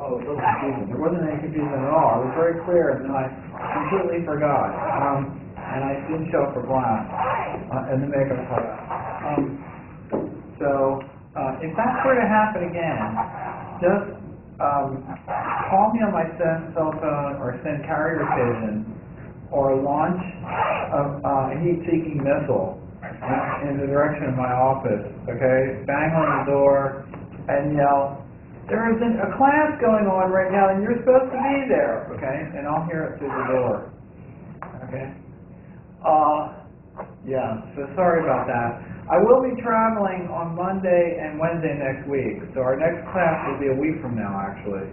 Oh, it was confusing. There wasn't any confusion at all. It was very clear, and then I completely forgot. And I didn't show up for class, in the makeup class. If that were to happen again, just call me on my cell phone or send carrier pigeons or launch a heat-seeking missile in the direction of my office, okay? Bang on the door and yell, "There is a class going on right now and you're supposed to be there," okay? And I'll hear it through the door, okay? Yeah, so sorry about that. I will be traveling on Monday and Wednesday next week, so our next class will be a week from now, actually.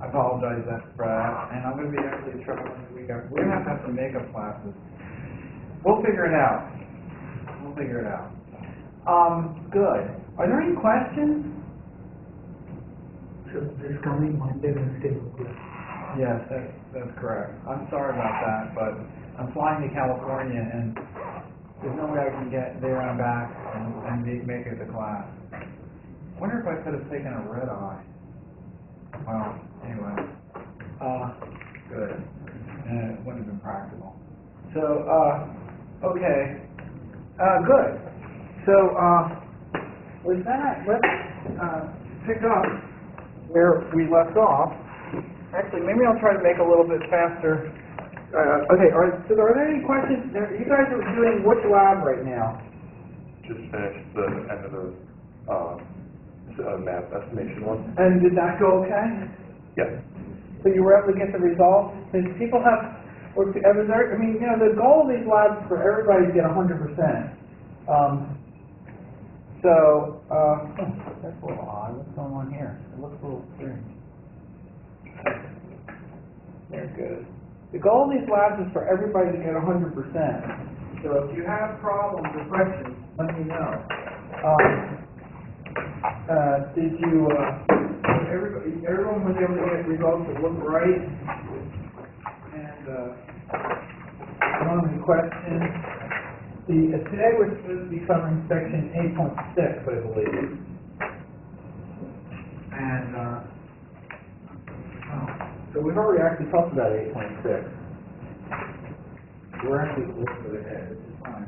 I apologize for that, and I'm going to be actually traveling the week after. We're going to have some makeup classes. We'll figure it out. We'll figure it out. Good. Are there any questions? So this coming Monday, Wednesday, Yes, that's correct. I'm sorry about that, but I'm flying to California, and there's no way I can get there and back and make it to class. I wonder if I could have taken a red eye. Well, anyway. Good. It wouldn't have been practical. So, okay. Good. So, with that, let's pick up where we left off. Actually, maybe I'll try to make a little bit faster. Okay, are there any questions? You guys are doing which lab right now? Just finished the end of the math estimation one. And did that go okay? Yeah. So you were able to get the results? Did people have, I mean, you know, the goal of these labs is for everybody to get 100%. That's a little odd. What's going on here? It looks a little strange. There, good. The goal of these labs is for everybody to get 100%. So if you have problems or questions, let me know. Everyone was able to get results that look right? And one question. Today we're supposed to be covering section 8.6, I believe. And so we've already actually talked about 8.6. We're actually a little bit ahead, which is fine.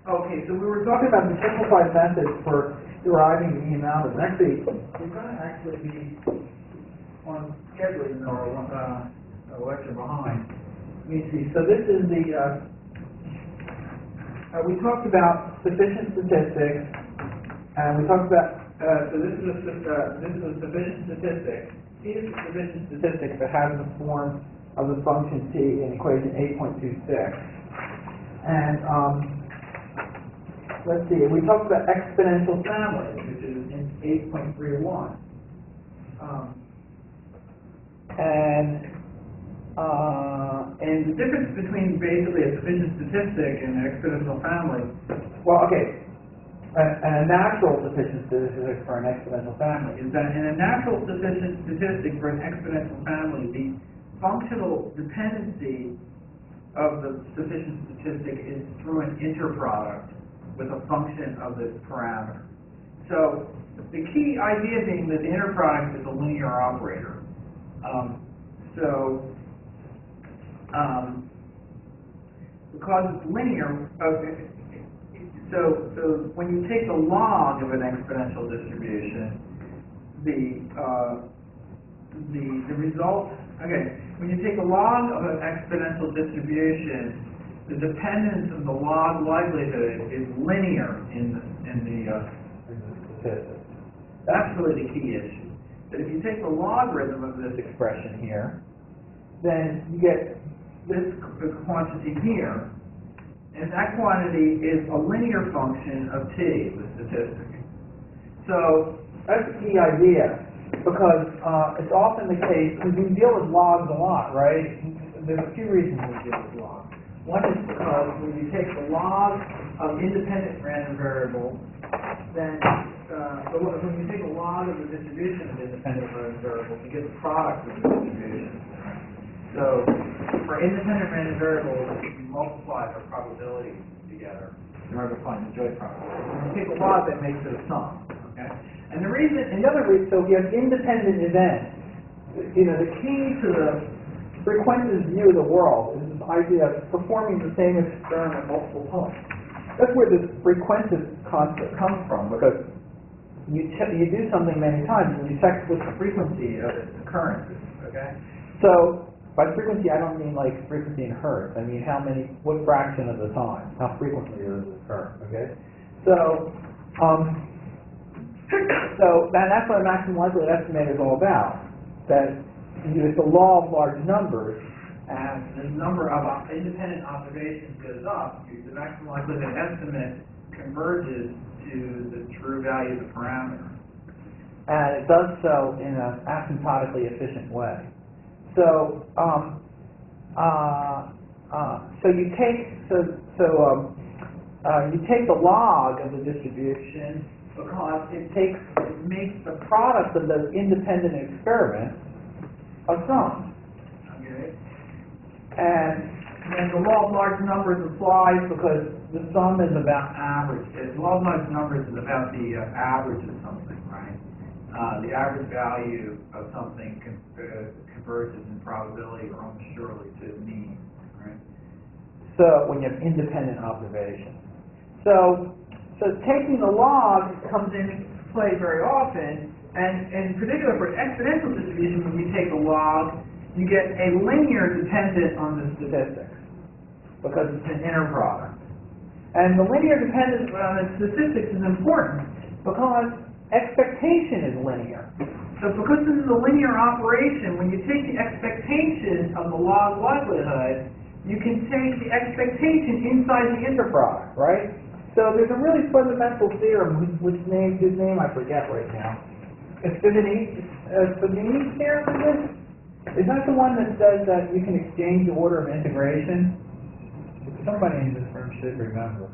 Okay, so we were talking about the simplified methods for deriving the amount of. Actually, we're going to actually be on schedule, even though we're a lecture behind. Let me see. So this is the. We talked about sufficient statistics, and we talked about. So this is a sufficient statistic. T is a sufficient statistic that has the form of the function t in equation 8.26. And let's see. We talked about exponential families, which is in 8.31. And the difference between basically a sufficient statistic and an exponential family. Well, okay. A natural sufficient statistic for an exponential family is that in a natural sufficient statistic for an exponential family, the functional dependency of the sufficient statistic is through an interproduct with a function of this parameter. So the key idea being that the interproduct is a linear operator. Because it's linear, so when you take the log of an exponential distribution, the result, okay, when you take the log of an exponential distribution, the dependence of the log likelihood is linear in the statistic. That's really the key issue. But if you take the logarithm of this expression here, then you get this quantity here, and that quantity is a linear function of t, the statistic. So that's the key idea, because it's often the case, because we deal with logs a lot, right? There's a few reasons we deal with logs. One is because when you take the log of independent random variables, then when you take a log of the distribution of independent random variables, you get the product of the distribution. So for independent random variables, you multiply their probabilities together in order to find the joint probability. When you take a log, that makes it a sum. Okay? And the reason, and the other reason, so if you have independent events, the key to the frequentist view of the world is this idea of performing the same experiment multiple times. That's where this frequentist concept comes from, because you do something many times and you check with the frequency of its occurrences, okay? So, by frequency I don't mean like frequency in hertz, I mean what fraction of the time, how frequently does it occur, okay? So, that's what a maximum likelihood estimate is all about. That it's the law of large numbers, and the number of independent observations goes up, the maximum likelihood estimate converges to the true value of the parameter. And it does so in an asymptotically efficient way. So, you take the log of the distribution because it makes the product of those independent experiments a sum. Okay? And then the law of large numbers applies because the sum is about average. The law of large numbers is about the average of something, right? The average value of something converges in probability or almost surely to the mean, right? So when you have independent observations. So taking the log comes into play very often, and in particular for exponential distribution, when you take a log, you get a linear dependence on the statistics, because it's an inner product. And the linear dependence on the statistics is important because expectation is linear. So because this is a linear operation, when you take the expectation of the log likelihood, you can take the expectation inside the interproduct, right? So there's a really fundamental theorem, whose name I forget right now. It's Fubini's theorem, is it? Is that the one that says that you can exchange the order of integration? Somebody in this room should remember.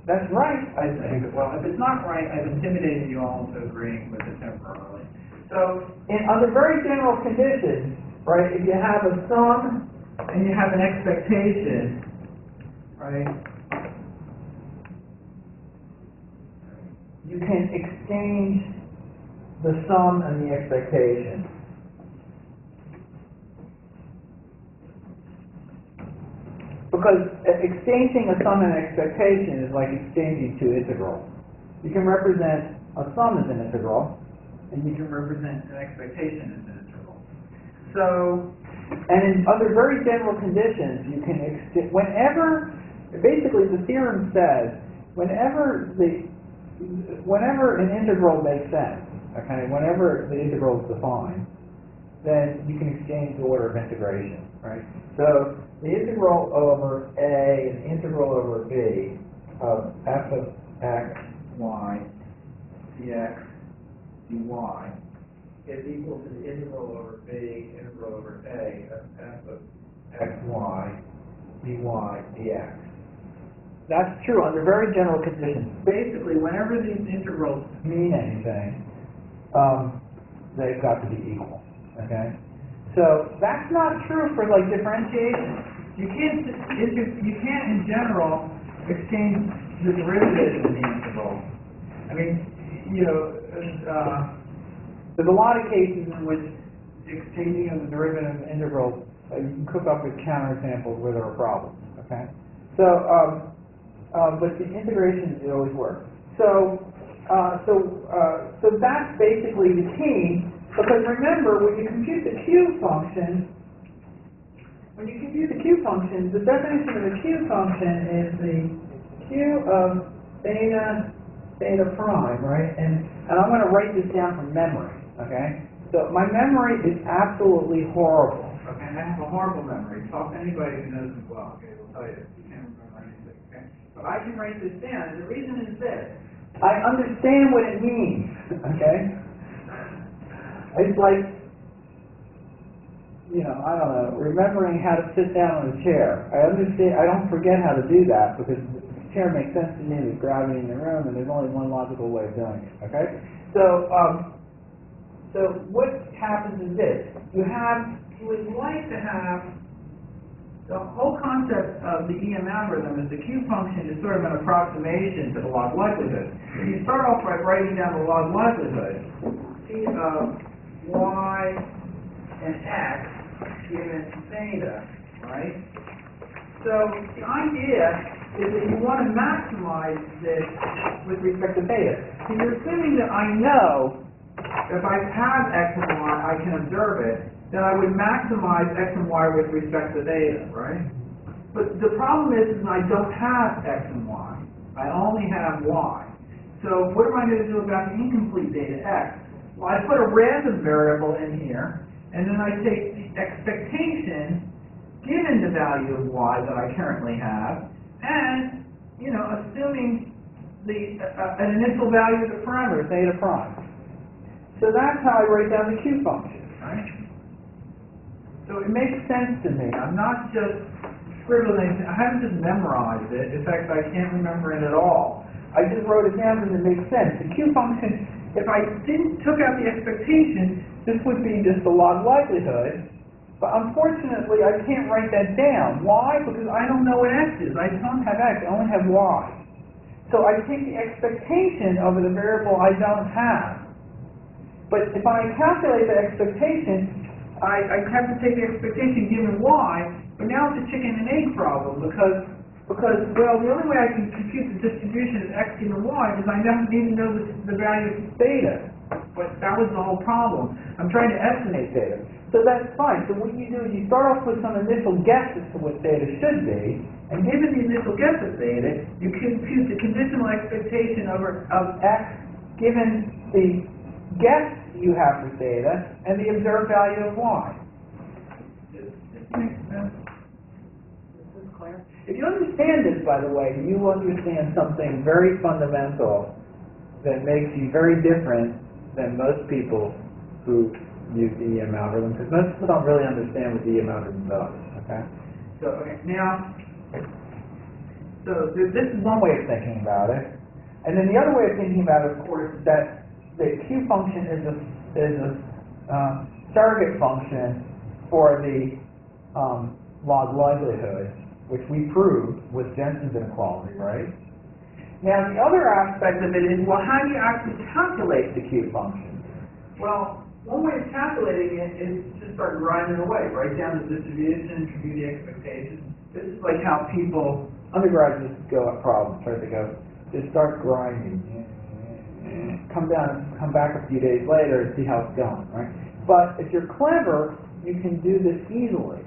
That's right, I think. Well, if it's not right, I've intimidated you all into agreeing with it temporarily. So, under very general conditions, right, if you have a sum and you have an expectation, right, you can exchange the sum and the expectation. Because exchanging a sum and an expectation is like exchanging two integrals. You can represent a sum as an integral, and you can represent an expectation as an integral. So, and under very general conditions, you can basically the theorem says, whenever an integral makes sense, okay, whenever the integral is defined, then you can exchange the order of integration, right? So the integral over a and the integral over b of f of x, y, dx, dy is equal to the integral over b, integral over a of f of x, y, dy, dx. That's true under very general conditions. Basically, whenever these integrals mean anything, they've got to be equal. Okay? So that's not true for like differentiation. You can't in general exchange the derivatives in the integral. I mean, there's a lot of cases in which exchanging of the derivative of integrals, you can cook up with counterexamples where there are problems. Okay? So, but the integration it always works. So that's basically the key. Because remember, when you compute the Q function, the definition of a Q function is the Q of theta prime, right? And I'm going to write this down from memory, okay? So my memory is absolutely horrible. Okay, I have a horrible memory. Talk to anybody who knows me well, okay? They'll tell you you can't remember anything, okay? But I can write this down, and the reason is this. I understand what it means, okay? It's like, I don't know, remembering how to sit down on a chair. I understand, I don't forget how to do that because the chair makes sense to me, there's gravity in the room, and there's only one logical way of doing it, okay? So what happens is this. You would like to have The whole concept of the EM algorithm is the Q function is sort of an approximation to the log likelihood. If you start off by writing down the log likelihood, T of y and x given theta, right? So the idea is that you want to maximize this with respect to theta. So you're assuming that I know if I have x and y, I can observe it, then I would maximize x and y with respect to theta, right? But the problem is I don't have x and y. I only have y. So what am I going to do about the incomplete data x? Well, I put a random variable in here, and then I take the expectation given the value of y that I currently have, and, assuming an initial value of the parameter, theta prime. So that's how I write down the Q function, right? So it makes sense to me. I'm not just scribbling. I haven't just memorized it. In fact, I can't remember it at all. I just wrote it down because it makes sense. The Q function, if I took out the expectation, this would be just the log likelihood. But unfortunately, I can't write that down. Why? Because I don't know what x is. I don't have x. I only have y. So I take the expectation over the variable I don't have. But if I calculate the expectation, I have to take the expectation given y, but now it's a chicken and egg problem because well, the only way I can compute the distribution of x given y is I don't even know the value of theta. But that was the whole problem. I'm trying to estimate theta. So that's fine. So what you do is you start off with some initial guess as to what theta should be, and given the initial guess of theta, you compute the conditional expectation of x given the guess you have for theta and the observed value of y. This makes sense? This is clear? If you understand this, by the way, you understand something very fundamental that makes you very different than most people who use the EM algorithm, because most people don't really understand what the EM algorithm does. Okay? So this is one way of thinking about it. And then the other way of thinking about it, of course, is that the Q function is a surrogate function for the log likelihood, which we proved with Jensen's inequality, right? Now, the other aspect of it is, well, how do you actually calculate the Q function? Well, one way of calculating it is to start grinding away. Write down the distribution, compute the expectation. This is like how people, undergraduates go at problems, right? They start grinding. Come back a few days later and see how it's going, right? But if you're clever, you can do this easily.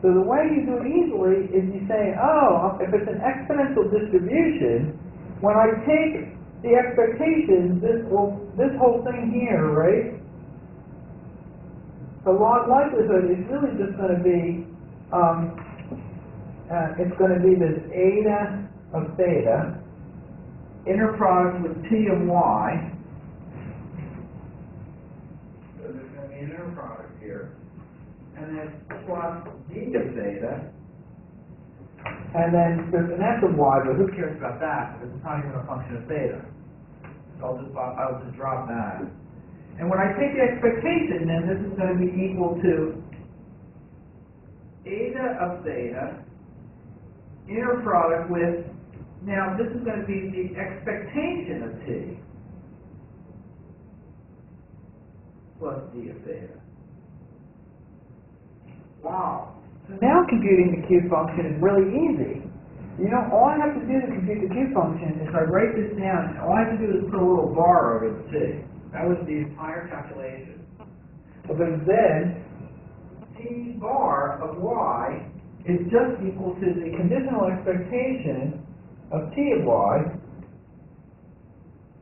So the way you do it easily is you say, oh, if it's an exponential distribution, when I take the expectations, this whole thing here, right? The log likelihood is really just going to be, it's going to be this eta of theta, inner product with t of y. So there's going to be an inner product here. And then plus d of theta. And then there's an s of y, but who cares about that? Because it's not even a function of theta. So I'll just drop that. And when I take the expectation, then this is going to be equal to eta of theta, inner product with, now this is going to be the expectation of t plus d of theta. Wow. So now computing the Q function is really easy. All I have to do to compute the Q function is I write this down, and all I have to do is put a little bar over the t. That was the entire calculation. Because then t bar of y is just equal to the conditional expectation of t of y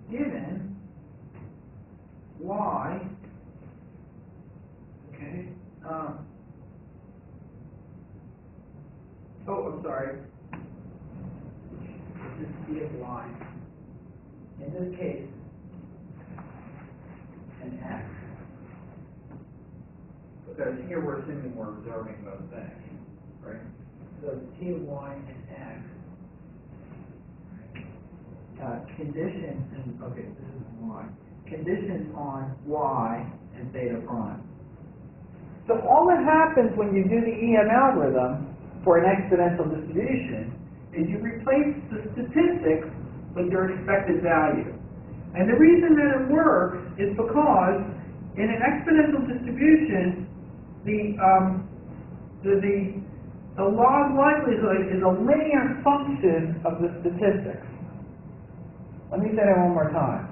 given y, okay, I'm sorry, this is t of y, in this case, an x, because here we're assuming we're observing both things, right? So t of y and x, conditions, and okay, this is y, conditions on y and theta prime. So all that happens when you do the EM algorithm for an exponential distribution is you replace the statistics with your expected value. And the reason that it works is because in an exponential distribution, the log likelihood is a linear function of the statistics. Let me say that one more time.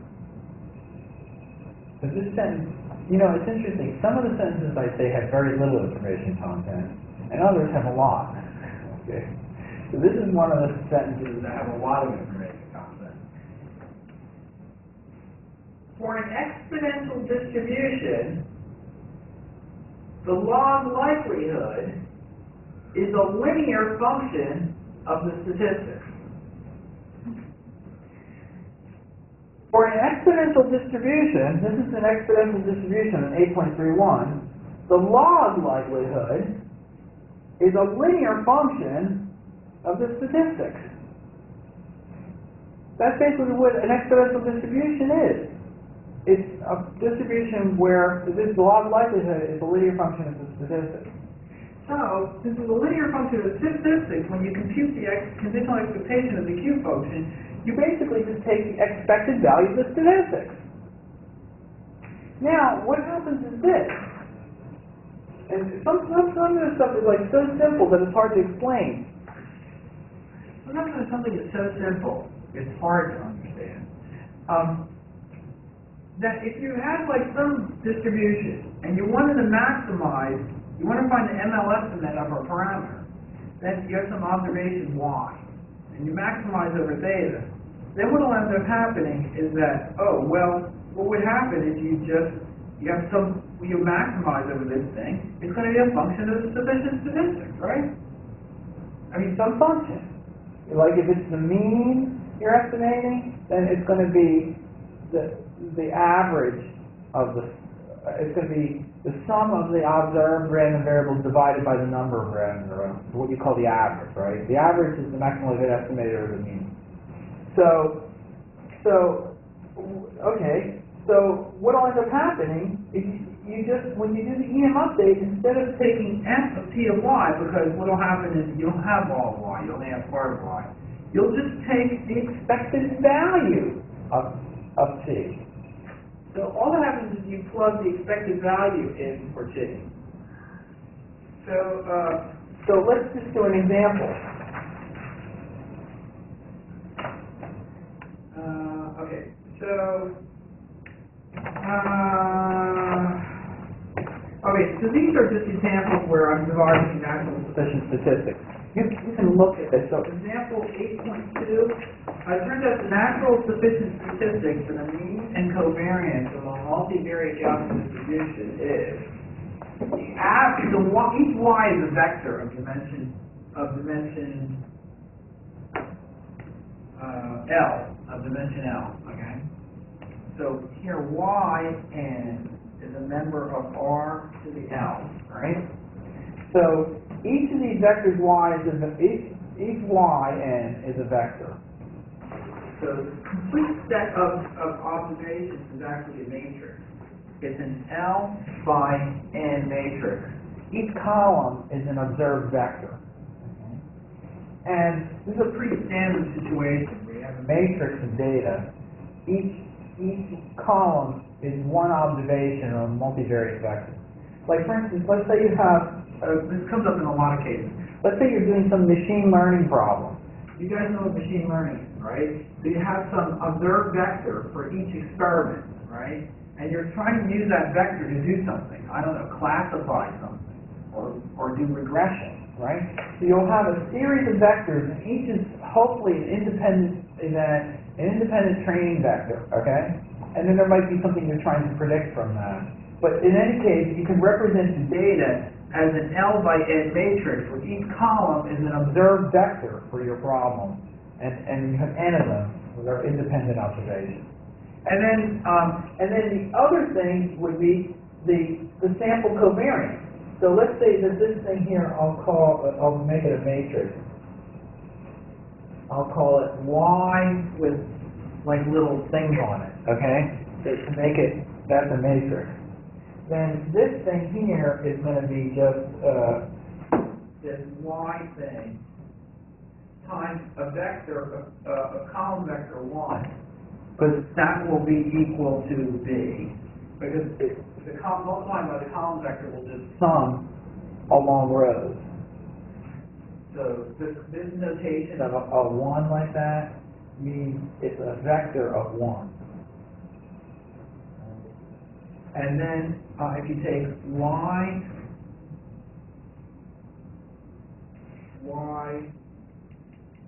So this sentence, you know, it's interesting. Some of the sentences I say have very little information content, and others have a lot. Okay. So this is one of the sentences that have a lot of information content. For an exponential distribution, the log likelihood is a linear function of the statistics. For an exponential distribution, this is an exponential distribution in 8.31, the log likelihood is a linear function of the statistics. That's basically what an exponential distribution is. It's a distribution where this log likelihood is a linear function of the statistics. So, since it's a linear function of the statistics, when you compute the conditional expectation of the Q function, you basically just take the expected value of the statistics. Now, what happens is this. And some of this stuff is like so simple that it's hard to explain. Sometimes when something is so simple, it's hard to understand. That if you have like some distribution and you wanted to maximize, you want to find the ML estimate of a parameter, then you have some observation y, and you maximize over theta. Then what will end up happening is that, oh, well, what would happen is you maximize over this thing, it's going to be a function of the sufficient statistics, right? I mean, some function. Like if it's the mean you're estimating, then it's going to be the average of it's going to be the sum of the observed random variables divided by the number of random variables, what you call the average, right? The average is the maximum likelihood estimated over the mean. So what will end up happening is you just, when you do the EM update, instead of taking f of t of y, because what will happen is you don't have all of y, you only have part of y, you'll just take the expected value of t. So all that happens is you plug the expected value in for t. So let's just do an example. Okay, so these are just examples where I'm deriving natural sufficient statistics. You can look at this. So example 8.2, it turns out the natural sufficient statistics for the mean and covariance among multivariate Gaussian distribution is each y is a vector of dimension L, okay? So here yn is a member of R to the L, right? So each of these vectors each yn is a vector. So the complete set of observations is actually a matrix. It's an L by N matrix. Each column is an observed vector. Okay? And this is a pretty standard situation where you have a matrix of data. Each column is one observation of a multivariate vector. Like for instance, let's say you have, this comes up in a lot of cases. Let's say you're doing some machine learning problem. You guys know what machine learning is, right? So you have some observed vector for each experiment, right? And you're trying to use that vector to do something. I don't know, classify something or do regression, right? So you'll have a series of vectors, and each is hopefully an independent event, an independent training vector, okay? And then there might be something you're trying to predict from that. But in any case, you can represent the data as an L by N matrix, where each column is an observed vector for your problem, and you have N of them with our independent observations. And then the other thing would be the sample covariance. So let's say that this thing here, I'll make it a matrix. I'll call it Y with like little things on it, okay? So to make it, that's a matrix. Then this thing here is going to be just this y thing times a vector, a column vector 1, because that will be equal to b, because multiplying by the column vector will just sum along rows. So this notation of a 1 like that means it's a vector of 1. And then if you take y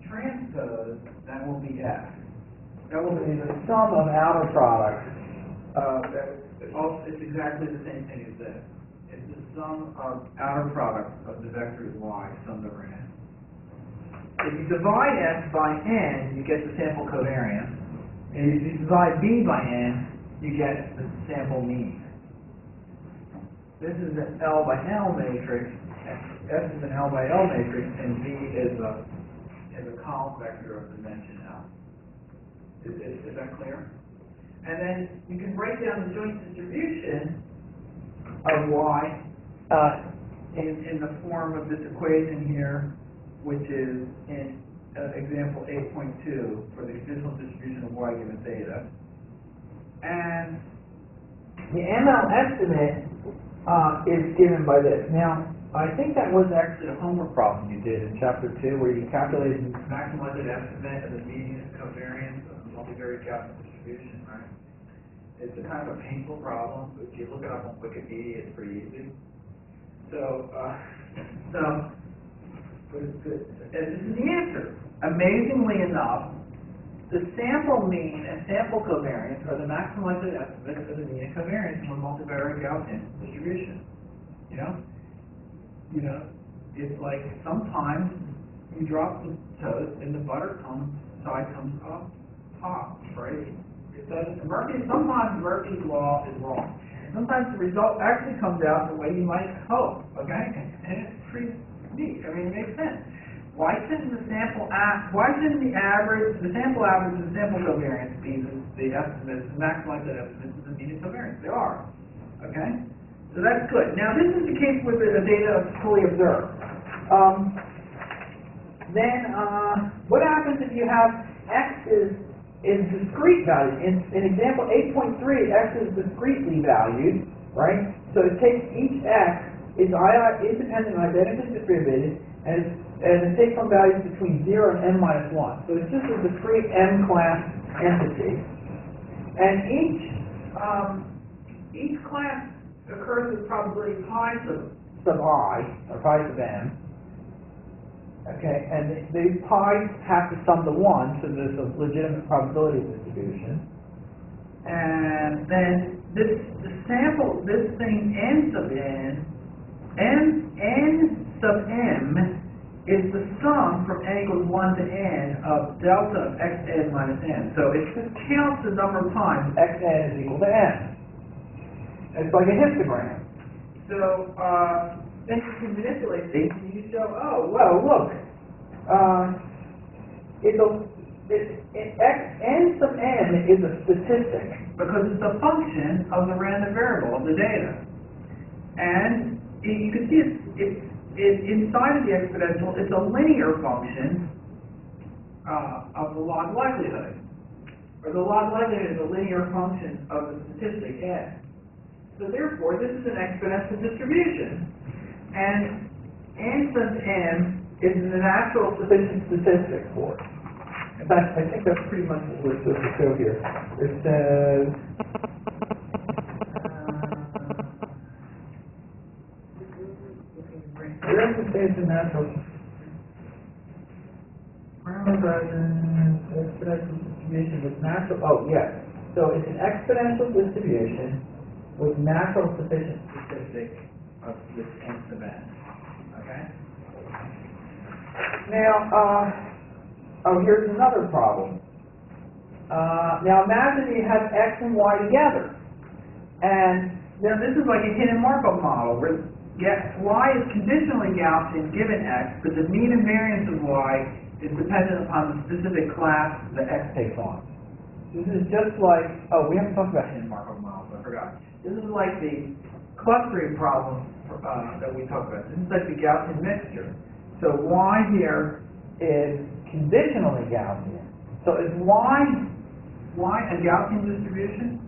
transpose, that will be f. That will be the sum of outer products. It's exactly the same thing as this. It's the sum of outer products of the vectors y summed over n. If you divide f by n, you get the sample covariance. And if you divide b by n, you get the sample mean. This is an L by L matrix. F is an L by L matrix, and B is a column vector of dimension L. Is that clear? And then you can break down the joint distribution of y in the form of this equation here, which is in example 8.2 for the conditional distribution of y given theta. And the ML estimate is given by this. Now, I think that was actually a homework problem you did in chapter 2, where you calculated the maximized estimate of the median covariance of the multivariate Gaussian distribution, right? It's a kind of a painful problem. If you look it up on Wikipedia, it's pretty easy. So but it's good. And this is the answer. Amazingly enough, the sample mean and sample covariance are the maximized estimates of the mean and covariance from a multivariate Gaussian distribution. You know, it's like sometimes you drop the toast and the butter side comes up top, right? It doesn't. Sometimes Murphy's law is wrong. Sometimes the result actually comes out the way you might hope. Okay, and it's pretty neat. I mean, it makes sense. Why shouldn't the sample the sample average and the sample covariance be the estimates, the maximized estimates of the mean and covariance? They are. Okay? So that's good. Now this is the case with the data fully observed. Then what happens if you have x is discrete value? In example 8.3, x is discretely valued, right? So it takes each x is independent and identically distributed, and it takes some values between 0 and n minus 1. So it's just a discrete m-class entity. And each class occurs with probability pi sub I, or pi sub m. Okay, and the pi's have to sum to 1, so there's a legitimate probability distribution. And then this thing n sub sub m is the sum from n equals 1 to n of delta of xn minus n. So it just counts the number of times xn is equal to n. It's like a histogram. So then you can manipulate these and you show, oh, well, look, n sub n is a statistic because it's a function of the random variable of the data. And you can see it's inside of the exponential, it's a linear function of the log likelihood. Or the log likelihood is a linear function of the statistic n. So therefore, this is an exponential distribution. And n sub n is the natural sufficient statistic for it. In fact, I think that's pretty much what we're supposed to show here. It says, the natural exponential distribution with natural, oh yes. So it's an exponential distribution with natural sufficient statistic of this n sub n. Okay? Now, here's another problem. Now imagine you have x and y together. And now this is like a hidden Markov model where y is conditionally Gaussian given x, but the mean and variance of y is dependent upon the specific class that x takes on. This is just like, oh, we haven't talked about hidden Markov models, I forgot. This is like the clustering problem that we talk about. This is like the Gaussian mixture. So y here is conditionally Gaussian. So is y a Gaussian distribution?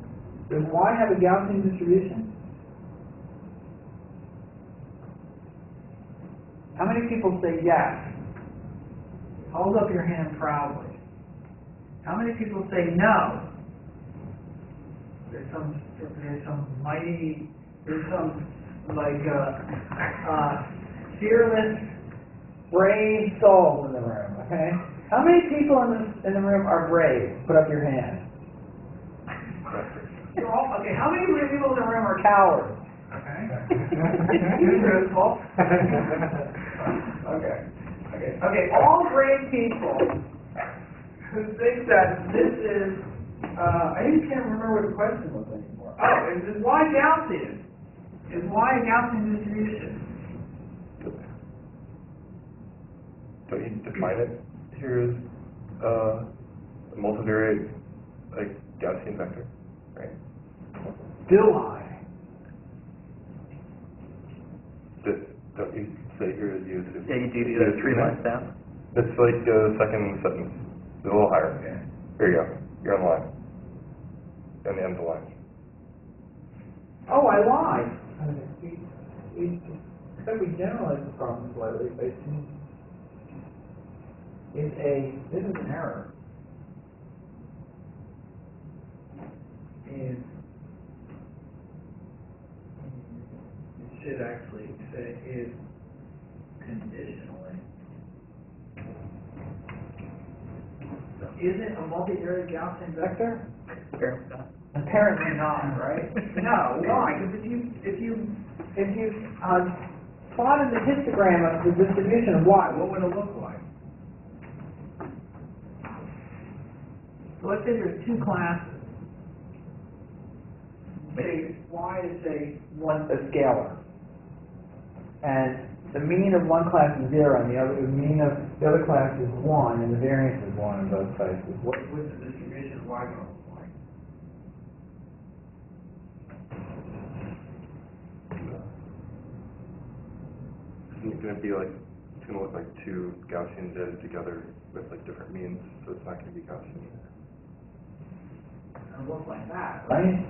Does y have a Gaussian distribution? How many people say yes? Hold up your hand proudly. How many people say no? There's some fearless, brave souls in the room, okay? How many people in the room are brave? Put up your hand. Okay, how many people in the room are cowards? Okay. Truthful. Okay, all brave people who think that this is, I just can't remember what the question was anymore. Oh, is y Gaussian? Is y a Gaussian distribution? Don't you define it here as a multivariate, like, Gaussian vector, right? Do I? Don't you say here is used? Yeah, you do that 3 lines down. It's like the second sentence, a little higher. Okay. Here you go. You're on the line. On the end of the line. Oh, I lied. We generalize the problem slightly, but this is an error. It should actually say is conditionally. So is it a multivariate Gaussian vector? Apparently not, right? No, why? Because if you plotted the histogram of the distribution of y, what would it look like? So let's say there's two classes. Say y is a scalar, and the mean of one class is 0, and the mean of the other class is 1, and the variance is 1 in both cases. What would the distribution of y going to look like? It's going to be like, it's going to look like two Gaussians added together with like different means, so it's not going to be Gaussian either. It looks like that, right?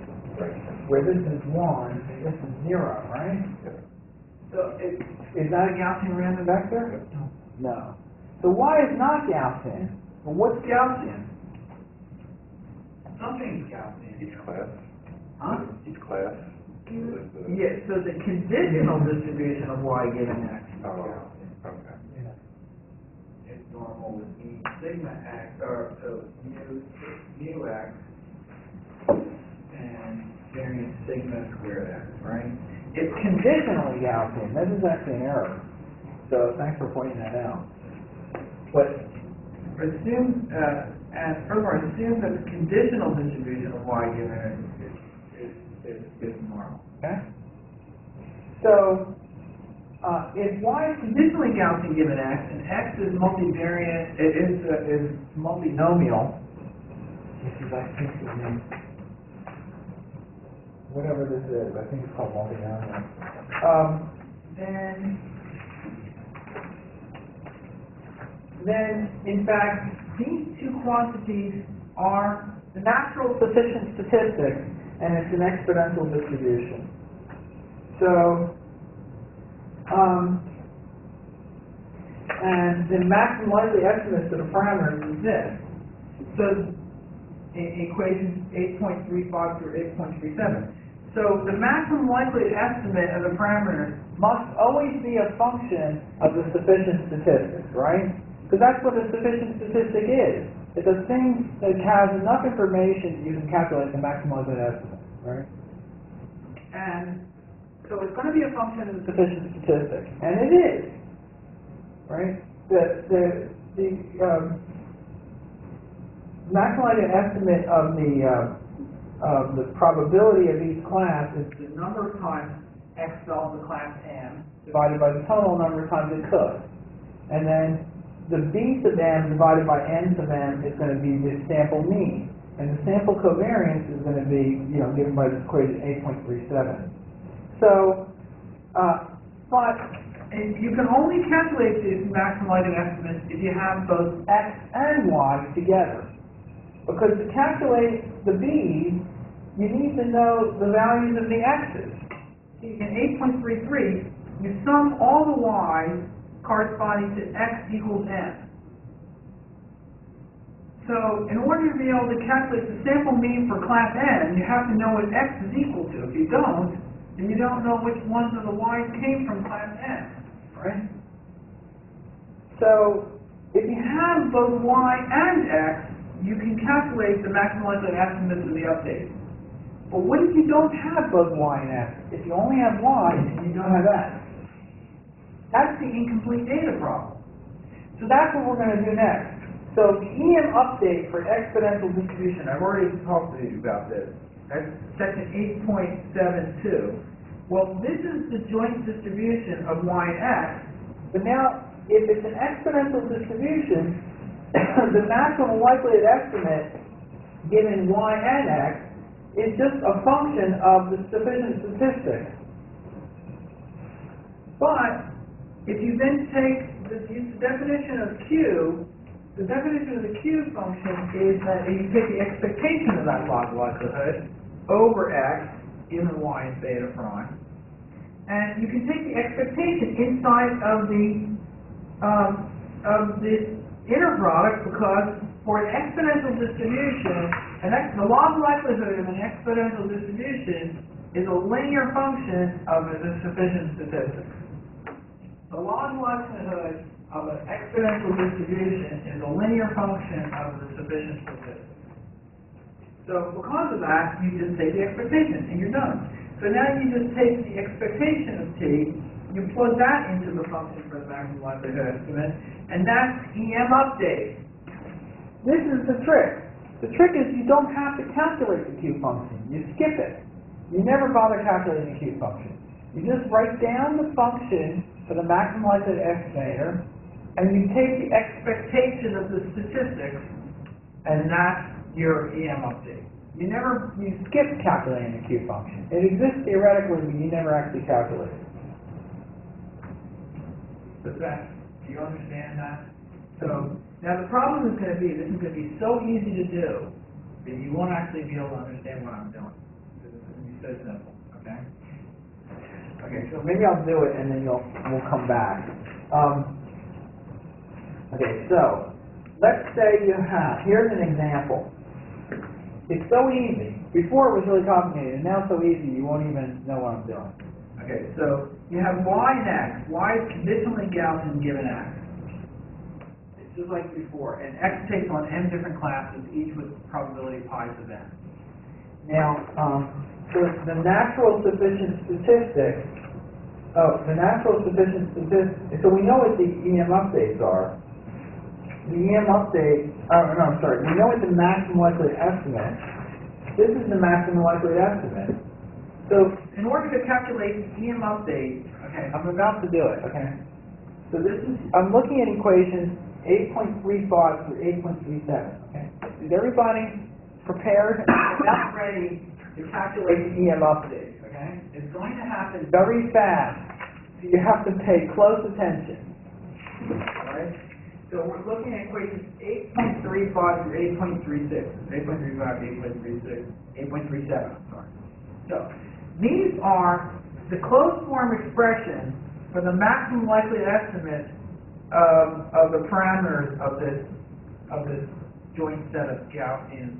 Where this is 1, this is 0, right? Yeah. So is that a Gaussian random vector? No. So y is not Gaussian. But what's Gaussian? Something's Gaussian. Each class. Huh? Each class. Yes, so the conditional distribution of y given x is Oh, Gaussian. okay. It's normal with e sigma x, or so mu x, and variance sigma squared x, right? It's conditionally Gaussian. This is actually an error. So thanks for pointing that out. But assume, and furthermore, assume that the conditional distribution of y given is normal. Okay? So if y is conditionally Gaussian given x, and x is multivariate, it is multinomial, which is, I think, the name. Whatever this is, I think it's called multinomial. Then, in fact, these two quantities are the natural sufficient statistic, and it's an exponential distribution. So, and the maximum likely estimates of the parameters is this. So, equations 8.35 through 8.37. So the maximum likely estimate of the parameters must always be a function of the sufficient statistic, right? Because that's what a sufficient statistic is. It's a thing that has enough information you can calculate the maximum likely estimate, right? And so it's going to be a function of the sufficient statistic, and it is, right? The maximum likely estimate of the probability of each class is the number of times x fell into class M divided by the total number of times it could. And then the b sub m divided by n sub m is going to be the sample mean. And the sample covariance is going to be, given by this equation 8.37. So But you can only calculate these maximum likely estimates if you have both x and y together. Because to calculate the b's, you need to know the values of the x's. See, in 8.33, you sum all the y's corresponding to x equals n. So, in order to be able to calculate the sample mean for class n, you have to know what x is equal to. If you don't, then you don't know which ones of the y's came from class n, right? So, if you have both y and x, you can calculate the maximum likely estimates of the update. But what if you don't have both y and x? If you only have y and you don't have x? That's the incomplete data problem. So that's what we're going to do next. So the EM update for exponential distribution, I've already talked to you about this. That's section 8.72. Well, this is the joint distribution of y and x, but now if it's an exponential distribution, the maximum likelihood estimate given y and x is just a function of the sufficient statistics. But if you then take the definition of Q, the definition of the Q function is that you take the expectation of that log likelihood over x given y is beta prime, and you can take the expectation inside of the inner product, because for an exponential distribution, the log likelihood of an exponential distribution is a linear function of the sufficient statistics. The log likelihood of an exponential distribution is a linear function of the sufficient statistics. So because of that, you just take the expectation and you're done. So now you just take the expectation of t, you plug that into the function for the maximum likelihood estimate, and that's EM update. This is the trick. The trick is you don't have to calculate the Q function. You skip it. You never bother calculating the Q function. You just write down the function for the maximum likelihood estimator, and you take the expectation of the statistics, and that's your EM update. You skip calculating the Q function. It exists theoretically, but you never actually calculate it. Do you understand that? So, now the problem is going to be, this is going to be so easy to do, that you won't actually be able to understand what I'm doing. This is going to be so simple, okay? Okay, so maybe I'll do it and then we'll come back. Okay, so let's say you have, here's an example. It's so easy. Before it was really complicated, and now it's so easy you won't even know what I'm doing. Okay, so you have y and x. Y is conditionally Gaussian given x. It's just like before, and x takes on n different classes, each with probability pi to n. Now, so the natural sufficient statistics, so we know what the EM updates are. The EM update, we know what the maximum likelihood estimate. This is the maximum likelihood estimate. So in order to calculate the EM update, okay, I'm about to do it, okay? So I'm looking at equations 8.35 through 8.37, okay? Is everybody prepared and about ready to calculate the EM update, okay? It's going to happen very fast, so you have to pay close attention, all right? So we're looking at equations 8.35 through 8.36, 8.35, 8.36, 8.37, I'm sorry. So these are the closed form expression for the maximum likely estimate of the parameters of this joint set of Gaussians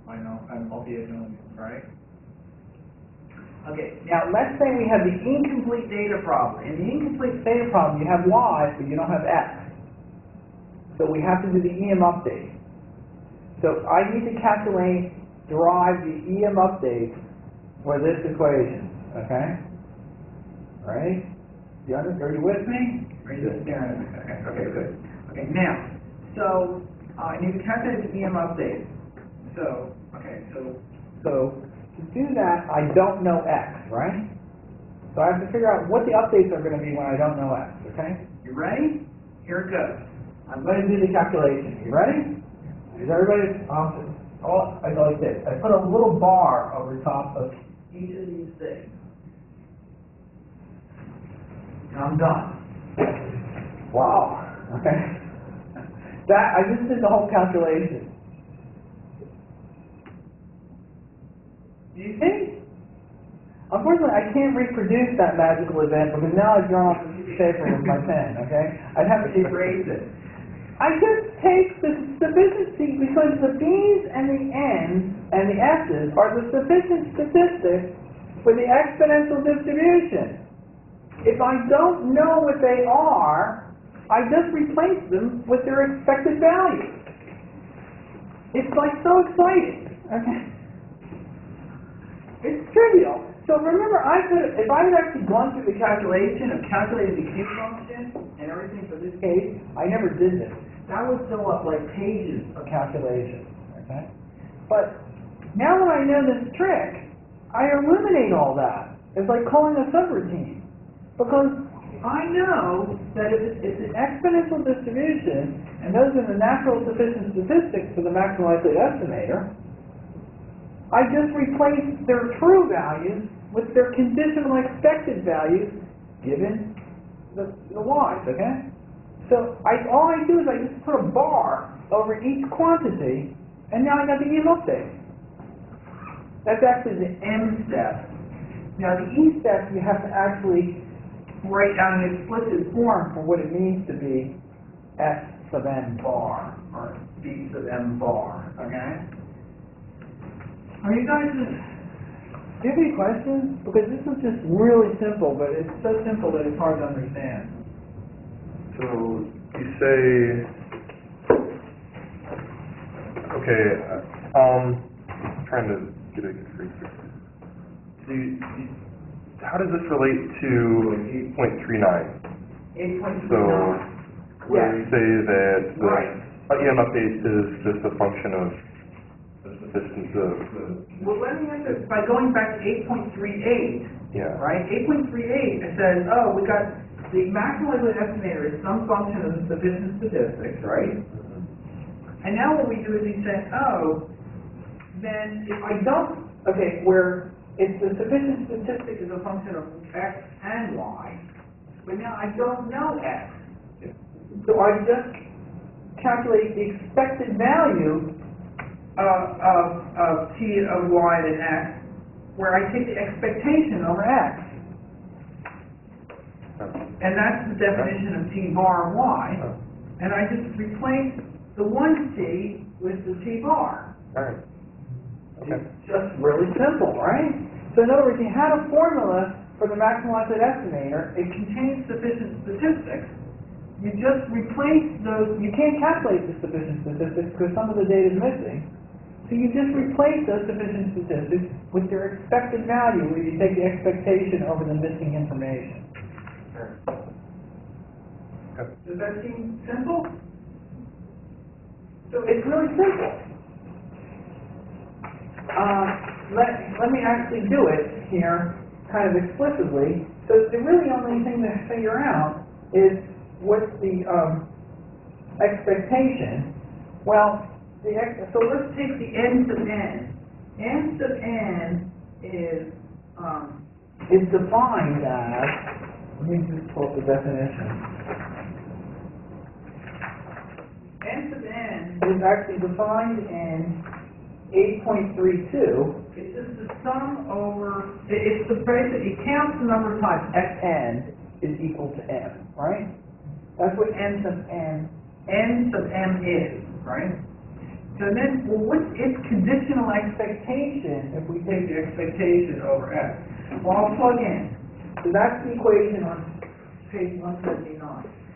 and multi-adjoint, right? Okay, now let's say we have the incomplete data problem. In the incomplete data problem, you have y, but you don't have x. So we have to do the EM update. So I need to derive the EM update for this equation, okay? All right? Are you with me? Or are you just staring at me? Okay, good. Okay, now, so I need to calculate the EM update. So to do that, I don't know x, right? So I have to figure out what the updates are going to be when I don't know x, okay? You ready? Here it goes. I'm going to do the calculation. You ready? Is everybody, I go like this. I put a little bar over top of each of these things. I'm done. Wow, okay. I just did the whole calculation. Do you see? Unfortunately, I can't reproduce that magical event because now I've drawn a piece of paper with my pen, okay? I'd have to erase it. I just take the sufficiency because the B's and the N's and the S's are the sufficient statistics for the exponential distribution. If I don't know what they are, I just replace them with their expected values. It's like so exciting, okay? It's trivial. So remember, if I had actually gone through the calculation of calculating the Q function and everything for this case, I never did this. That would fill up like pages of calculations, okay? But now that I know this trick, I eliminate all that. It's like calling a subroutine. Because I know that if it's an exponential distribution, and those are the natural sufficient statistics for the maximum likelihood estimator, I just replace their true values with their conditional expected values given the y's, okay? So all I do is I just put a bar over each quantity, and now I got the E update. That's actually the M step. Now the E step, you have to actually write down an explicit form for what it means to be S sub n bar, or B sub m bar, okay? Are you guys, do you have any questions? Because this is just really simple, but it's so simple that it's hard to understand. So you say, okay, I'm trying to get a good phrase here. So how does this relate to 8.39? 8.39. So where you say that the Right. EM update is just a function of the distance of Well, let me answer by going back to 8.38. yeah. Right? 8.38, it says, oh, we got the maximum likelihood estimator is some function of the sufficient statistics, right? And now what we do is we say, oh, then if I don't, okay, where it's the sufficient statistic is a function of x and y, but now I don't know x. So I just calculate the expected value of t of y and x, where I take the expectation over x. And that's the definition of t bar y. And I just replace the 1t with the t bar. Alright. Okay. It's just really simple, right? So in other words, you had a formula for the maximum likelihood estimator. It contains sufficient statistics. You just replace those. You can't calculate the sufficient statistics because some of the data is missing. So you just replace those sufficient statistics with their expected value, where you take the expectation over the missing information. Does that seem simple? So it's really simple. Let me actually do it here, kind of explicitly. So the really only thing to figure out is what's the expectation. Well, so let's take the n sub n. N sub n is defined as. Let me just pull up the definition. N sub n is actually defined in 8.32. It's just the sum over, it's the basic, it counts the number of times xn is equal to m, right? That's what n sub m is, right? So then, well, what's its conditional expectation if we take the expectation over x? Well, I'll plug in. So that's the equation on page 179.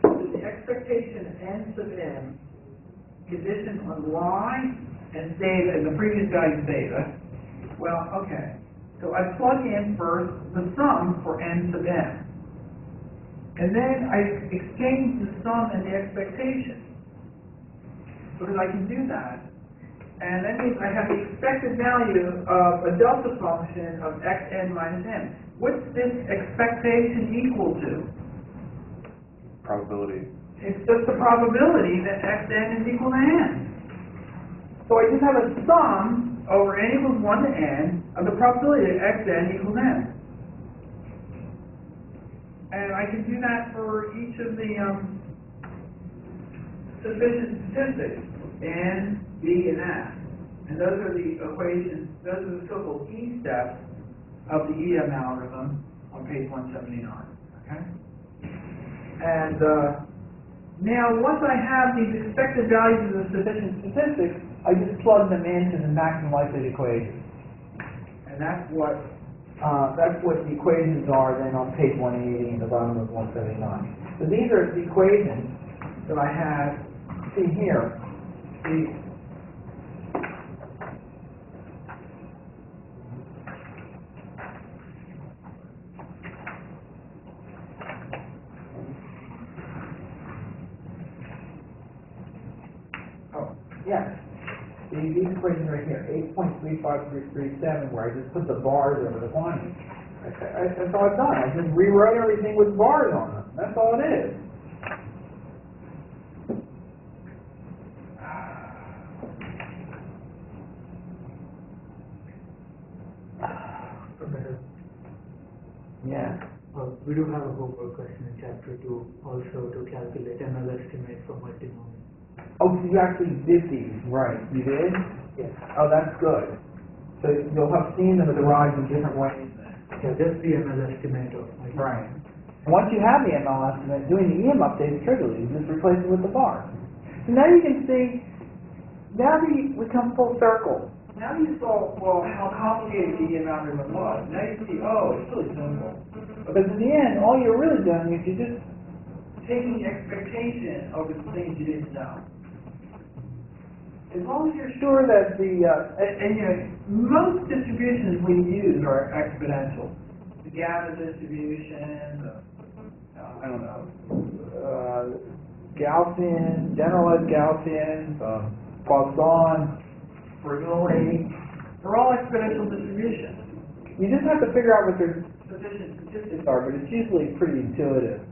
So the expectation of n sub m conditioned on y and theta, and the previous value theta. Well, okay. So I plug in first the sum for n sub m. And then I exchange the sum and the expectation. Because I can do that. And that means I have the expected value of a delta function of xn minus m. What's this expectation equal to? Probability. It's just the probability that xn is equal to n. So I just have a sum over n equals 1 to n of the probability that xn equals n. And I I can do that for each of the sufficient statistics, N, B, and S. And those are the equations, those are the so-called E steps of the EM algorithm on page 179, okay? And now, once I have these expected values of the sufficient statistics, I just plug them into the maximum likelihood equation. And that's what the equations are then on page 180 and the bottom of 179. So these are the equations that I have, see here, yes. These equations right here, 8.35337, where I just put the bars over the quantity. That's all I've done. I just rewrote everything with bars on them. That's all it is. Yeah. We do have a homework question in chapter 2 also to calculate another estimate for multinomial. Oh, so you actually did these, right? You did? Yes. Oh, that's good. So you'll have seen them derived in different ways then. Yeah, just the ML estimate of multinomial. Right. Once you have the ML estimate, doing the EM update is trivial. You just replace it with the bar. So now you can see, now we come full circle. Now you saw, well, how complicated the EM algorithm was. Now you see, oh, it's really simple. Because in the end, all you're really doing is you're just taking the expectation over the things you didn't know. As long as you're sure that the, and you know, most distributions we use are exponential. The gamma distribution, I don't know, Gaussian, generalized Gaussian, Poisson, Bernoulli, they're all exponential distributions. You just have to figure out what their sufficient statistics are, but it's usually pretty intuitive.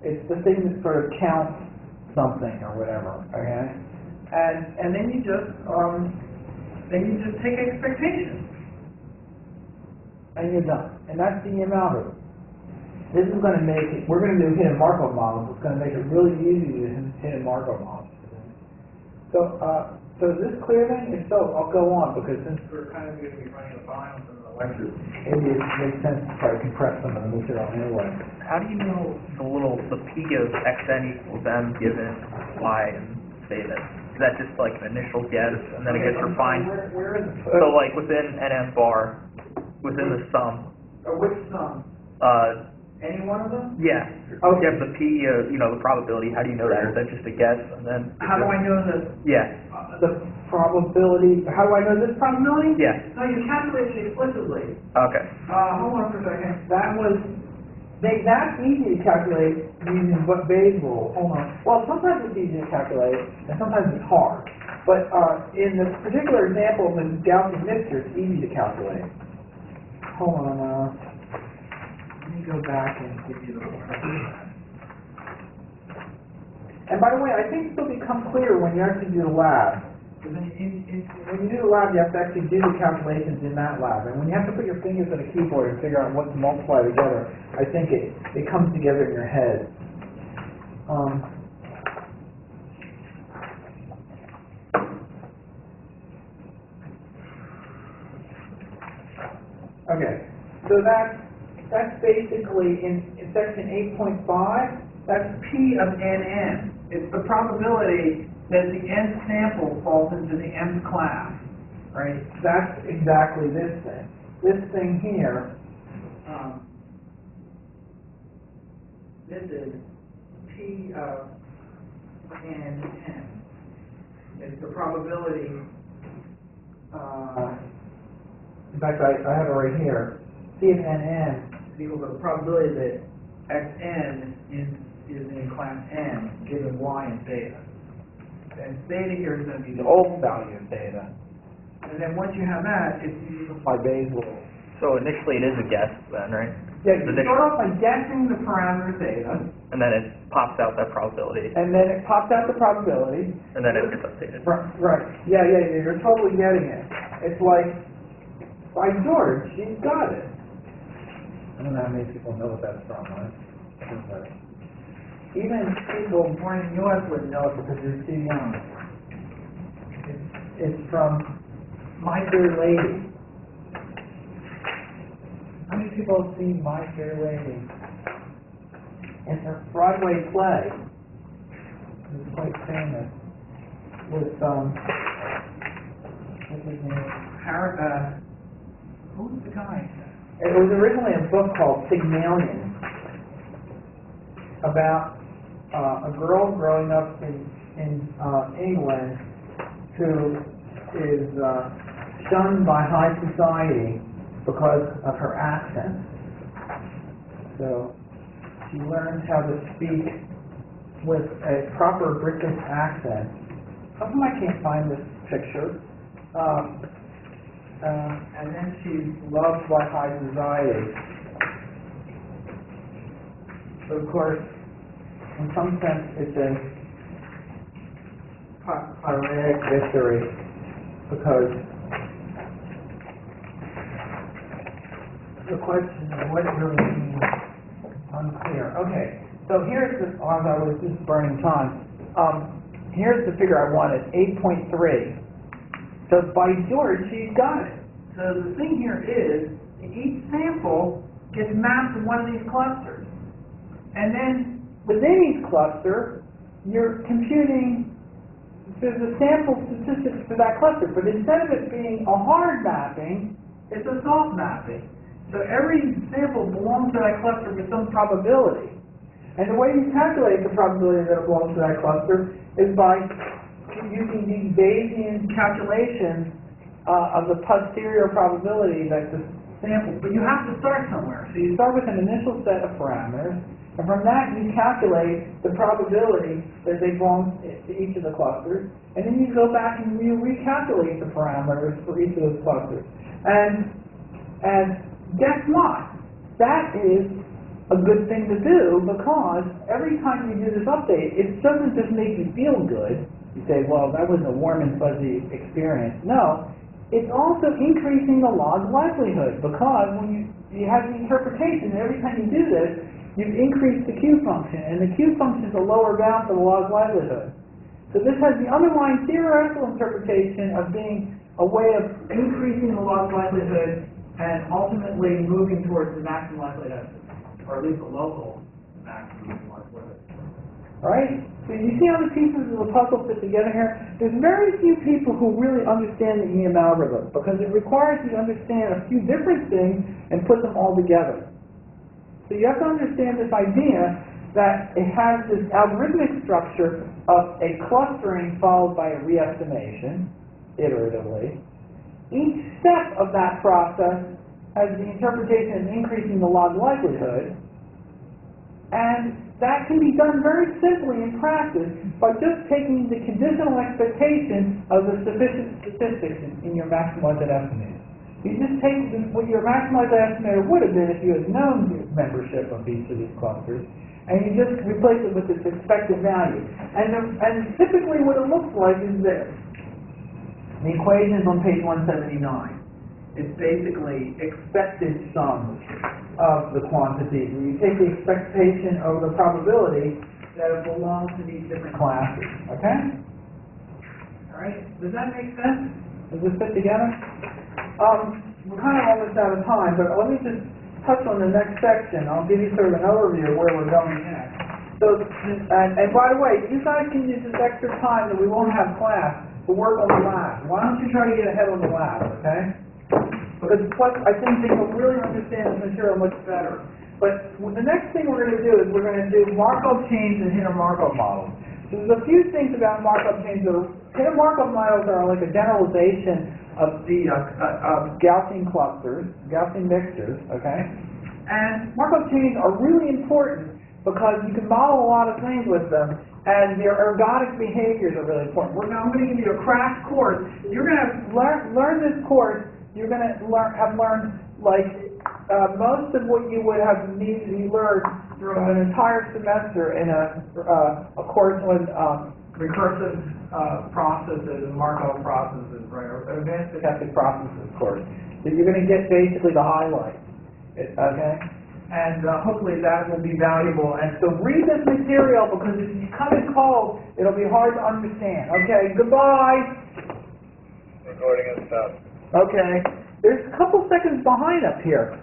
It's the thing that sort of counts something or whatever, okay? And then you just take expectations, and you're done. And that's the EM algorithm. This is going to make it. We're going to do hidden Markov models. It's going to make it really easy to do hidden Markov models. So, so is this clear then? If so, I'll go on because since we're kind of going to be running a behind on some of the lectures, maybe it makes sense to try to compress some of the material anyway. How do you know the P of xn equals m given y and theta? Is that just like an initial guess and then it gets refined? Where is it? So like within nm bar, within the sum. Which sum? Any one of them? Yeah. Okay. You have the P, the probability. How do you know that? Or is that just a guess? And then How do I know that? Yeah. The probability. How do I know this probability? Yeah. No, you calculate it explicitly. Okay. Hold on for a second. That's easy to calculate using Bayes' rule. Hold on. Well, sometimes it's easy to calculate, and sometimes it's hard. But in this particular example of the Gaussian mixture, it's easy to calculate. Hold on. Let me go back and give you the And by the way, I think this will become clear when you actually do the lab. Because when you do the lab, you have to actually do the calculations in that lab. And when you have to put your fingers on a keyboard and figure out what to multiply together, I think it comes together in your head. Okay, so that's basically in section 8.5, that's P of nn. It's the probability that the nth sample falls into the nth class, right? That's exactly this thing. This thing here, this is P of nn. It's the probability, in fact, I have it right here. P of nn is equal to the probability that xn is in class n, given y and theta. And theta here is going to be the old value of theta. And then once you have that, it's used by Bayes' rule. So initially it is a guess then, right? Yeah, you start off by guessing the parameter theta. And then it pops out that probability. And then it pops out the probability. And then it gets updated. Right. Yeah, you're totally getting it. It's like, by George, she's got it. I don't know how many people know what that's from, right? Even people born in the U.S. wouldn't know it because they're too young. It's from My Fair Lady. How many people have seen My Fair Lady? It's a Broadway play. It's quite famous. With, what's his name? Who was the guy? It was originally a book called Pygmalion, about a girl growing up in England who is shunned by high society because of her accent. So she learns how to speak with a proper British accent. How come I can't find this picture? And then she's loved by high society. So of course, in some sense, it's a pyrrhic victory because the question of what it really means is unclear. Okay, so here's the, as I was just burning time, here's the figure I wanted, 8.3. So by George, she's got it. So the thing here is, each sample gets mapped to one of these clusters. And then within each cluster, you're computing the sample statistics for that cluster. But instead of it being a hard mapping, it's a soft mapping. So every sample belongs to that cluster with some probability. And the way you calculate the probability that it belongs to that cluster is by using these Bayesian calculations of the posterior probability that the sample, but you have to start somewhere. So you start with an initial set of parameters, and from that you calculate the probability that they belong to each of the clusters, and then you go back and you recalculate the parameters for each of those clusters. And guess what? That is a good thing to do, because every time you do this update, it doesn't just make you feel good. You say, well, that was a warm and fuzzy experience. No, it's also increasing the log likelihood, because when you have the interpretation, and every time you do this, you've increased the Q function, and the Q function is a lower bound for the log likelihood. So this has the underlying theoretical interpretation of being a way of increasing the log likelihood and ultimately moving towards the maximum likelihood, or at least a local maximum likelihood. All right? So you see how the pieces of the puzzle fit together here? There's very few people who really understand the EM algorithm, because it requires you to understand a few different things and put them all together. So you have to understand this idea that it has this algorithmic structure of a clustering followed by a re-estimation, iteratively. Each step of that process has the interpretation of increasing the log likelihood, and that can be done very simply in practice by just taking the conditional expectation of the sufficient statistics in your maximized estimator. You just take what your maximized estimator would have been if you had known the membership of each of these clusters, and you just replace it with its expected value. And typically what it looks like is this. The equation is on page 179. It's basically expected sums of the quantities. And you take the expectation over the probability that it belongs to these different classes. Okay? All right? Does that make sense? Does this fit together? We're kind of almost out of time, but let me just touch on the next section. I'll give you sort of an overview of where we're going next. So, and by the way, you guys can use this extra time that we won't have class to work on the lab. Why don't you try to get ahead on the lab, okay? Because I think they will really understand the material much better. But the next thing we're going to do is we're going to do Markov chains and hidden Markov models. So there's a few things about Markov chains. Hidden Markov models are like a generalization of the Gaussian clusters, Gaussian mixtures, okay? And Markov chains are really important because you can model a lot of things with them, and their ergodic behaviors are really important. I'm going to give you a crash course. You're going to learn this course. You're going to have learned like most of what you would have needed to be learned through an entire semester in a course on recursive processes and Markov processes, right? Or advanced stochastic processes course. So you're going to get basically the highlights. Okay. And hopefully that will be valuable. And so read this material, because if you come in cold, it'll be hard to understand. Okay, goodbye. Recording has stopped. Okay, there's a couple seconds behind up here.